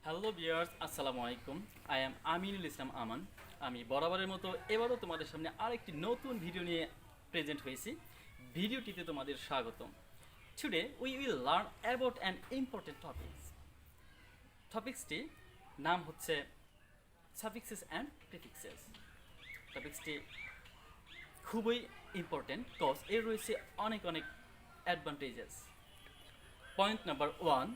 Hello viewers, আসসালামু আলাইকুম। I am Aminul Islam আমান। আমি বরাবরের মতো এবারও তোমাদের সামনে আরেকটি নতুন ভিডিও নিয়ে প্রেজেন্ট হয়েছি। ভিডিওটিতে তোমাদের স্বাগতম। Today we will learn about an important টপিক্সটি নাম হচ্ছে সাফিক্সেস অ্যান্ড প্রিফিক্সেস। টপিক্সটি খুবই ইম্পর্টেন্ট কজ এর রয়েছে অনেক অনেক advantages. Point number 1,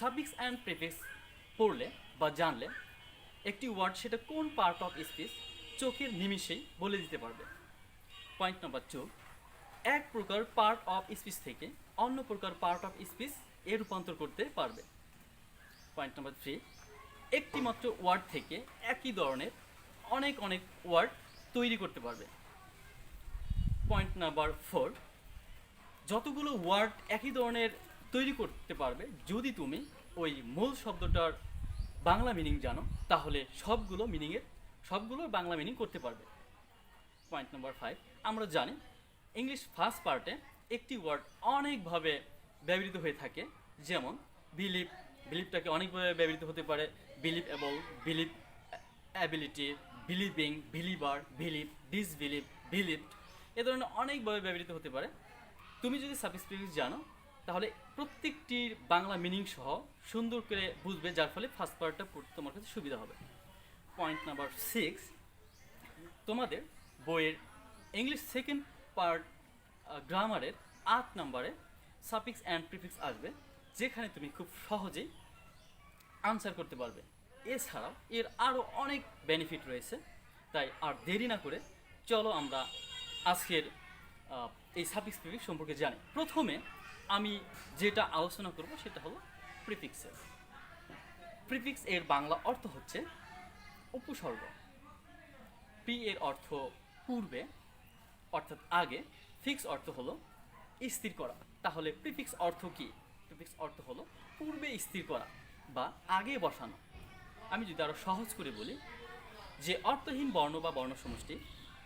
suffix and prefix পড়লে বা জানলে একটি ওয়ার্ড সেটা কোন পার্ট অফ স্পিচ চোখের নিমিষেই বলে দিতে পারবে। পয়েন্ট নাম্বার 2, এক প্রকার পার্ট অফ স্পিচ থেকে অন্য প্রকার পার্ট অফ স্পিচ এ রূপান্তর করতে পারবে। পয়েন্ট নাম্বার 3, একটি মাত্র ওয়ার্ড থেকে একই ধরনের অনেক অনেক ওয়ার্ড তৈরি করতে পারবে। পয়েন্ট নাম্বার 4, যতগুলো ওয়ার্ড একই ধরনের তৈরি করতে পারবে যদি তুমি ওই মূল শব্দটার বাংলা মিনিং জানো, তাহলে সবগুলোর বাংলা মিনিং করতে পারবে। পয়েন্ট নাম্বার 5, আমরা জানি ইংলিশ ফার্স্ট পার্টে একটি ওয়ার্ড অনেকভাবে ব্যবহৃত হয়ে থাকে, যেমন বিলিভটাকে অনেকভাবে ব্যবহৃত হতে পারে। Believe able, believe ability, believing, believer, believe, disbelieve, believed, এ ধরনের অনেকভাবে ব্যবহৃত হতে পারে। তুমি যদি সাফিক্স প্রিফিক্স জানো তাহলে প্রত্যেকটির বাংলা মিনিং সহ সুন্দর করে বুঝবে, যার ফলে ফার্স্ট পার্টটা পড়তে তোমার কাছে সুবিধা হবে। পয়েন্ট নাম্বার 6, তোমাদের বইয়ের ইংলিশ সেকেন্ড পার্ট গ্রামারের 8 নম্বরে সাফিক্স অ্যান্ড প্রিফিক্স আসবে, যেখানে তুমি খুব সহজেই আনসার করতে পারবে। এছাড়াও এর আরও অনেক বেনিফিট রয়েছে। তাই আর দেরি না করে চলো আমরা আজকের এই সাফিক্স প্রিফিক্স সম্পর্কে জানি। প্রথমে আমি যেটা আলোচনা করব সেটা হলো প্রিফিক্সেস। প্রিফিক্স এর বাংলা অর্থ হচ্ছে উপসর্গ। প্রি এর অর্থ পূর্বে, অর্থাৎ আগে। ফিক্স অর্থ হলো স্থির করা। তাহলে প্রিফিক্স অর্থ কি? প্রিফিক্স অর্থ হলো পূর্বে স্থির করা বা আগে বসানো। আমি যদি আরও সহজ করে বলি, যে অর্থহীন বর্ণ বা বর্ণসমষ্টি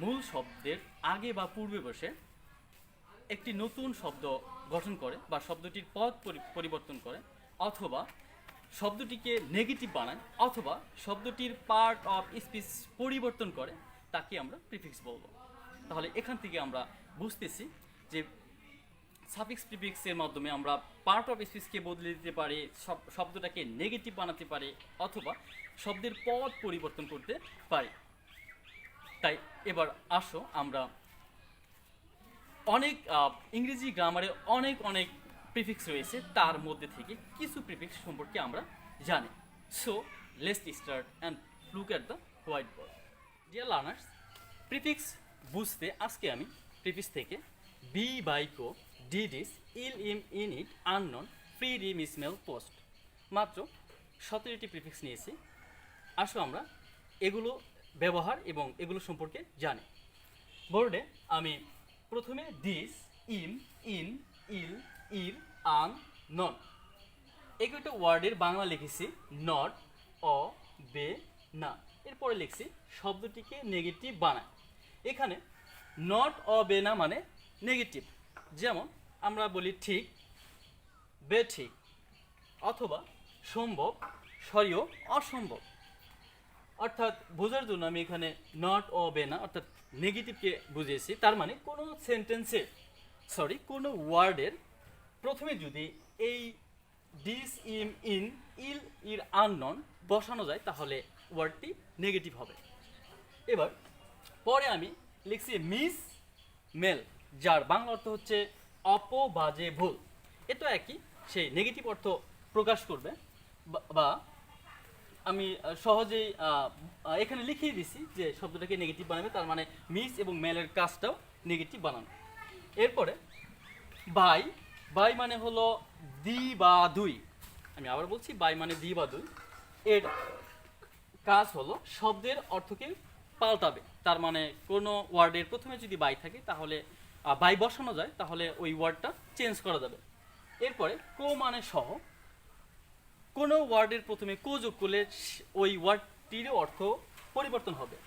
মূল শব্দের আগে বা পূর্বে বসে একটি নতুন শব্দ গঠন করে বা শব্দটির পদ পরিবর্তন করে, অথবা শব্দটিকে নেগেটিভ বানায়, অথবা শব্দটির পার্ট অফ স্পিচ পরিবর্তন করে, তাকে আমরা প্রিফিক্স বলবো। তাহলে এখান থেকে আমরা বুঝতেছি যে সাফিক্স প্রিফিক্সের মাধ্যমে আমরা পার্ট অফ স্পিচকে বদলে দিতে পারি, শব্দটাকে নেগেটিভ বানাতে পারি, অথবা শব্দের পদ পরিবর্তন করতে পারি। তাই এবার আসো আমরা অনেক ইংরেজি গ্রামারে অনেক অনেক প্রিফিক্স রয়েছে, তার মধ্যে থেকে কিছু প্রিফিক্স সম্পর্কে আমরা জানি। So let's start and look at the white board. Dear learners, prefix বুঝতে আজকে আমি প্রিফিক্স থেকে বি, বাইকো, ডিডিস, ইল, ইম, ইনিট, আননোন, ফ্রি, রিম, স্মেল, পোস্ট, মাত্র 17টি প্রিফিক্স নিয়েছি। আসো আমরা এগুলো ব্যবহার এবং এগুলো সম্পর্কে জানি। বোর্ডে আমি প্রথমে দিস, ইম, ইন, ইল, ইর, আন, নন, এগুলো ওয়ার্ডের বাংলা লিখেছি নট, অ, বে, না। এরপরে লিখছি শব্দটিকে নেগেটিভ বানায়। এখানে নট, অ, বে, না মানে নেগেটিভ। যেমন আমরা বলি ঠিক, বে ঠিক, অথবা সম্ভব, সরিও অসম্ভব। অর্থাৎ বোঝার জন্য আমি এখানে নট, ও, বে, না অর্থাৎ নেগেটিভকে বুঝিয়েছি। তার মানে কোনো ওয়ার্ডের প্রথমে যদি এই ডিস, ইম, ইন, ইল, ইর, আননন বসানো যায় তাহলে ওয়ার্ডটি নেগেটিভ হবে। এবার পরে আমি লিখছি মিস, মেল, যার বাংলা অর্থ হচ্ছে অপবাজে ভুল। এটা একই, সেই নেগেটিভ অর্থ প্রকাশ করবে। বা আমি সহজেই এখানে লিখিয়ে দিছি যে শব্দটাকে নেগেটিভ বানাবে, তার মানে মিস এবং মেলের কাজটাও নেগেটিভ বানানো। এরপরে বাই, বাই মানে হলো দি বা দুই। আমি আবার বলছি, বাই মানে দি বা দুই। এর কাজ হলো শব্দের অর্থকে পাল্টাবে। তার মানে কোনো ওয়ার্ডের প্রথমে যদি বাই থাকে তাহলে বাই বসানো যায়, তাহলে ওই ওয়ার্ডটা চেঞ্জ করা যাবে। এরপরে কো মানে সহ, কোনো ওয়ার্ডের প্রথমে কো যোগ করলে ওই ওয়ার্ডটির অর্থ পরিবর্তন হবে।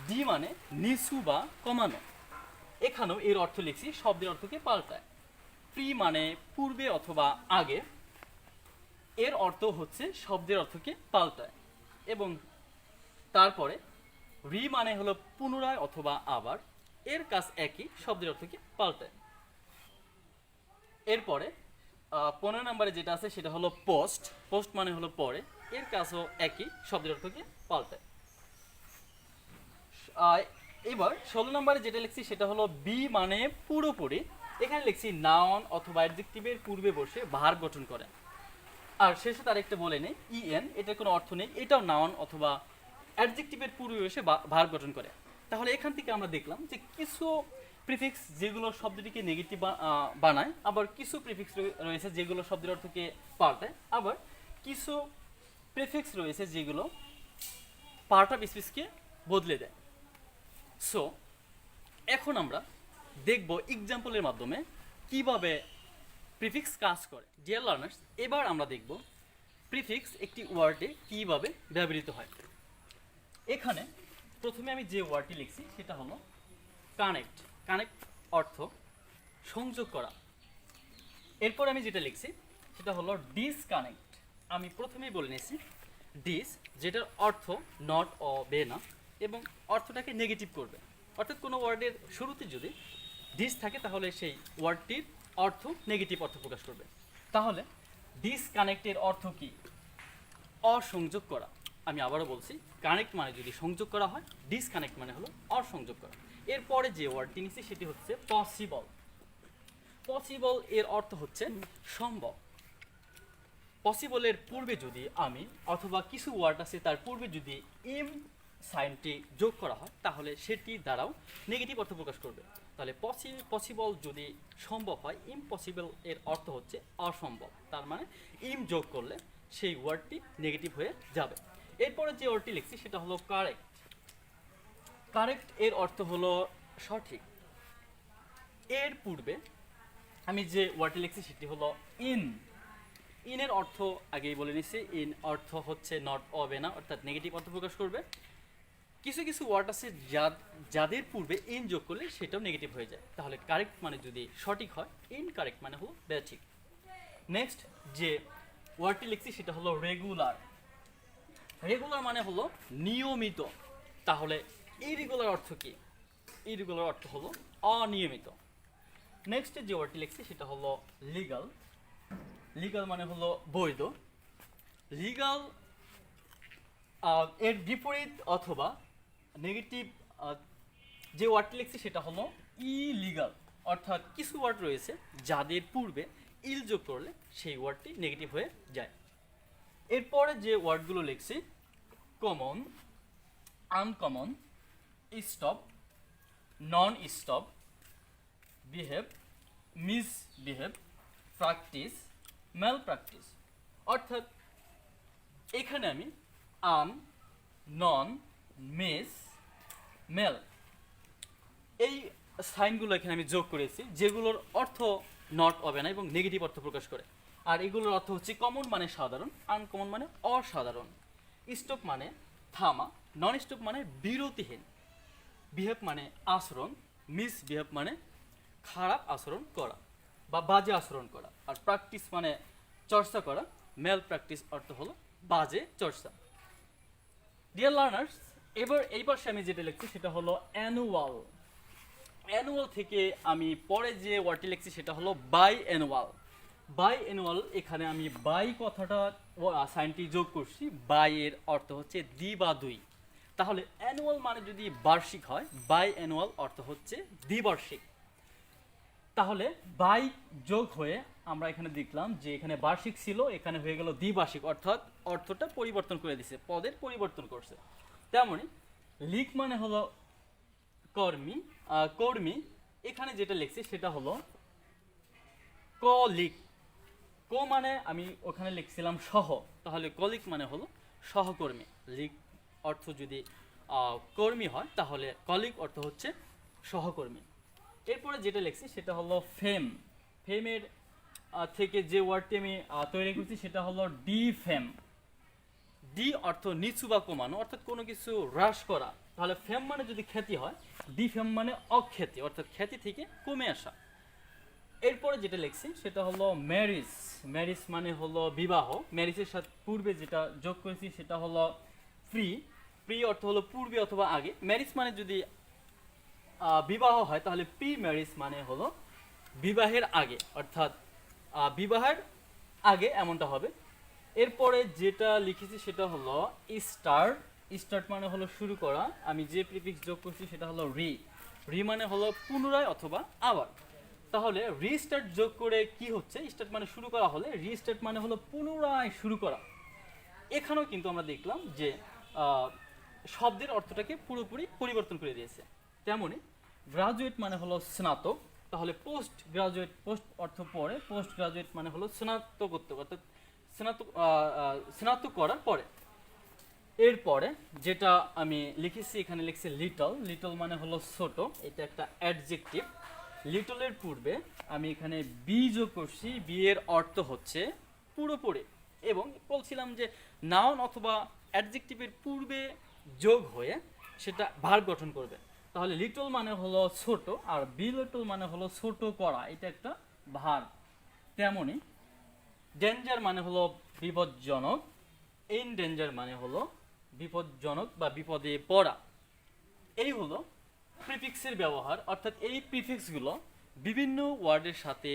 ডি মানে নিচু বা কমানো, এখানেও এর অর্থ লিখছি শব্দের অর্থকে পাল্টায়। প্রি মানে পূর্বে অথবা আগে, এর অর্থ হচ্ছে শব্দের অর্থকে পাল্টায়, এবং তারপরে রি মানে হলো পুনরায় অথবা আবার, এর কাজ একই, শব্দের অর্থকে পাল্টায়। এরপরে 15 নম্বরে যেটা আছে সেটা হলো পোস্ট। পোস্ট মানে হলো পরে, এর কাজও একই, শব্দের অর্থকে পাল্টায়। এবার 16 নম্বরে যেটা লিখছি সেটা হলো বি মানে পুরোপুরি। এখানে লিখছি নাউন অথবা অ্যাডজেক্টিভের পূর্বে বসে ভার্ব গঠন করে। আর শেষে তার একটা বলে নেই ইএন, এটার কোনো অর্থ নেই, এটাও নাউন অথবা অ্যাডজেক্টিভের পূর্বে বসে ভার্ব গঠন করে। তাহলে এখান থেকে আমরা দেখলাম যে কিছু প্রিফিক্স যেগুলো শব্দটিকে নেগেটিভ বানায়, আবার কিছু প্রিফিক্স রয়েছে যেগুলো শব্দের অর্থকে পাল্টায়, আবার কিছু প্রিফিক্স রয়েছে যেগুলো পার্ট অফ স্পিচকে বদলে দেয়। সো এখন আমরা দেখব এক্সাম্পলের মাধ্যমে কিভাবে প্রিফিক্স কাজ করে। ডিয়ার লার্নার্স, এবার আমরা দেখব প্রিফিক্স একটি ওয়ার্ডে কিভাবে ব্যবহৃত হয়। এখানে প্রথমে আমি যে ওয়ার্ডটি লিখছি সেটা হলো কানেক্ট। কানেক্ট অর্থ সংযোগ করা। এরপর আমি যেটা লিখছি সেটা হলো ডিসকানেক্ট। আমি প্রথমেই বলে নিয়েছি ডিস, যেটার অর্থ নট ও বে না, এবং অর্থটাকে নেগেটিভ করবে। অর্থাৎ কোনো ওয়ার্ডের শুরুতে যদি ডিস থাকে তাহলে সেই ওয়ার্ডটির অর্থ নেগেটিভ অর্থ প্রকাশ করবে। তাহলে ডিসকানেক্টের অর্থ কি? অসংযোগ করা। আমি আবারও বলছি, কানেক্ট মানে যদি সংযোগ করা হয়, ডিসকানেক্ট মানে হলো অসংযোগ করা। এরপরে যে ওয়ার্ডটি নিচ্ছি সেটি হচ্ছে পসিবল। পসিবল এর অর্থ হচ্ছে সম্ভব। পসিবলের পূর্বে যদি আমি অথবা কিছু ওয়ার্ড আছে তার পূর্বে যদি ইম সাইনটি যোগ করা হয় তাহলে সেটি দ্বারাও নেগেটিভ অর্থ প্রকাশ করবে। তাহলে পসিবল যদি সম্ভব হয়, ইমপসিবল এর অর্থ হচ্ছে অসম্ভব। তার মানে ইম যোগ করলে সেই ওয়ার্ডটি নেগেটিভ হয়ে যাবে। এরপরে যে ওয়ার্ডটি লিখছি সেটা হলো কারেক্ট। কারেক্ট এর অর্থ হলো সঠিক। এর পূর্বে আমি যে ওয়ার্ডটি লিখছি সেটি হলো ইন। ইনের অর্থ আগেই বলে নিচ্ছি, ইন অর্থ হচ্ছে নট হবে না, অর্থাৎ নেগেটিভ অর্থ প্রকাশ করবে। কিছু কিছু ওয়ার্ড আছে যাদের পূর্বে ইন যোগ করলে সেটাও নেগেটিভ হয়ে যায়। তাহলে কারেক্ট মানে যদি সঠিক হয়, ইনকারেক্ট মানে হলো ব্যাঠিক। নেক্সট যে ওয়ার্ডটি লিখছি সেটা হলো রেগুলার। রেগুলার মানে হলো নিয়মিত। তাহলে ইরেগুলার অর্থ কি? ইরেগুলার অর্থ হলো অনিয়মিত। নেক্সট যে ওয়ার্ডটি লিখছি সেটা হলো লিগাল। লিগাল মানে হলো বৈধ। লিগাল এর বিপরীত অথবা নেগেটিভ যে ওয়ার্ডটি লিখছি সেটা হলো ইলিগাল। অর্থাৎ কিছু ওয়ার্ড রয়েছে যাদের পূর্বে ইল যোগ করলে সেই ওয়ার্ডটি নেগেটিভ হয়ে যায়। এরপরে যে ওয়ার্ডগুলো লিখছি common, uncommon, stop, non stop, behave, misbehave, practice, malpractice. অর্থাৎ এখানে আমি আন, নন, মিস, মেল এই সাইনগুলো এখানে আমি যোগ করেছি, যেগুলোর অর্থ নট হবে না এবং নেগেটিভ অর্থ প্রকাশ করে। আর এগুলোর অর্থ হচ্ছে কমন মানে সাধারণ, আনকমন মানে অসাধারণ, স্টপ মানে থামা, নন স্টপ মানে বিরতিহীন, বিহেভ মানে আচরণ, মিস বিহেভ মানে খারাপ আচরণ করা বা বাজে আচরণ করা, আর প্র্যাকটিস মানে চর্চা করা। মেল প্র্যাকটিস অর্থ হলো বাজে চর্চা। ডিয়ার লার্নার্স, এই পাশে আমি যেটা লিখছি সেটা হলো অ্যানুয়াল। অ্যানুয়াল থেকে আমি পরে যে ওয়ার্ডটি লিখছি সেটা হলো বাই অ্যানুয়াল। বাই অ্যানুয়াল, এখানে আমি বাই কথাটা সাইনটি যোগ করছি। বাই এর অর্থ হচ্ছে দ্বি বা দুই। তাহলে অ্যানুয়াল মানে যদি বার্ষিক হয়, বাই অ্যানুয়াল অর্থ হচ্ছে দ্বিবার্ষিক। তাহলে বাই যোগ হয়ে আমরা এখানে দেখলাম যে এখানে বার্ষিক ছিল, এখানে হয়ে গেল দ্বিবার্ষিক, অর্থাৎ অর্থটা পরিবর্তন করে দিছে, পদের পরিবর্তন করছে। তেমনই লিক মানে হলো কর্মী, কর্মী। এখানে যেটা লিখছি সেটা হলো কলিক। কো মানে আমি ওখানে লিখছিলাম সহ, তাহলে কলিক মানে হলো সহকর্মী। লিক অর্থ যদি কর্মী হয় তাহলে কলিক অর্থ হচ্ছে সহকর্মী। এরপরে যেটা লিখছি সেটা হলো ফেম। ফেমের থেকে যে ওয়ার্ডটি আমি তৈরি করছি সেটা হলো ডিফেম। ডি অর্থ নিচু বা কমানো, অর্থাৎ কোনো কিছু হ্রাস করা। তাহলে ফেম মানে যদি খ্যাতি হয়, ডিফেম মানে অখ্যাতি, অর্থাৎ খ্যাতি থেকে কমে আসা। এরপরে যেটা লিখছি সেটা হলো ম্যারিজ। ম্যারিজ মানে হলো বিবাহ। ম্যারিজের সাথে পূর্বে যেটা যোগ করেছি সেটা হলো প্রি। প্রি অর্থ হলো পূর্বে অথবা আগে। ম্যারিজ মানে যদি বিবাহ হয় তাহলে প্রি ম্যারিজ মানে হলো বিবাহের আগে, অর্থাৎ বিবাহের আগে এমনটা হবে। এরপরে যেটা লিখেছি সেটা হলো স্টার্ট। স্টার্ট মানে হলো শুরু করা। আমি যে প্রিফিক্স যোগ করছি সেটা হলো রি। রি মানে হলো পুনরায় অথবা আবার। তাহলে রিস্টার্ট যোগ করে কি হচ্ছে, স্টার্ট মানে শুরু করা হলে রিস্টার্ট মানে হলো পুনরায় শুরু করা। এখানেও কিন্তু আমরা দেখলাম যে শব্দের অর্থটাকে পুরোপুরি পরিবর্তন করে দিয়েছে। তেমনি গ্রাজুয়েট মানে হলো স্নাতক। তাহলে পোস্ট গ্রাজুয়েট, পোস্ট অর্থ পরে, পোস্ট গ্রাজুয়েট মানে হলো স্নাতকোত্তর, অর্থাৎ স্নাতক করার পরে। এরপরে যেটা আমি লিখেছি এখানে লিখছি লিটল। লিটল মানে হলো ছোট, এটা একটা অ্যাডজেক্টিভ। লিটলের পূর্বে আমি এখানে বি যোগ করছি। বি এর অর্থ হচ্ছে পুরোপুরি, এবং বলছিলাম যে নাউন অথবা অ্যাডজেক্টিভের পূর্বে যোগ হয়ে সেটা ভার্ব গঠন করবে। তাহলে লিটল মানে হলো ছোট, আর বি লিটল মানে হলো ছোট করা, এটা একটা ভার্ব। তেমনি ডেঞ্জার মানে হলো বিপজ্জনক। ইন ডেঞ্জার মানে হলো বিপজ্জনক বা বিপদে পড়া। এই হলো প্রিফিক্সের ব্যবহার, অর্থাৎ এই প্রিফিক্সগুলো বিভিন্ন ওয়ার্ডের সাথে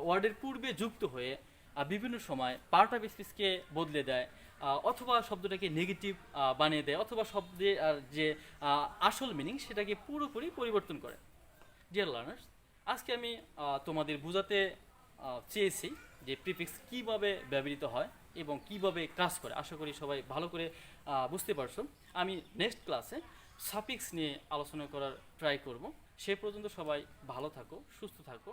ওয়ার্ডের পূর্বে যুক্ত হয়ে বিভিন্ন সময় পার্ট অফ স্পিচকে বদলে দেয়, অথবা শব্দটাকে নেগেটিভ বানিয়ে দেয়, অথবা শব্দের যে আসল মিনিং সেটাকে পুরোপুরি পরিবর্তন করে। ডিয়ার লার্নার্স, আজকে আমি তোমাদের বোঝাতে চেয়েছি যে প্রিফিক্স কীভাবে ব্যবহৃত হয় এবং কিভাবে কাজ করে। আশা করি সবাই ভালো করে বুঝতে পারছো। আমি নেক্সট ক্লাসে সাফিক্স নিয়ে আলোচনা করার ট্রাই করব। সে পর্যন্ত সবাই ভালো থাকো, সুস্থ থাকো।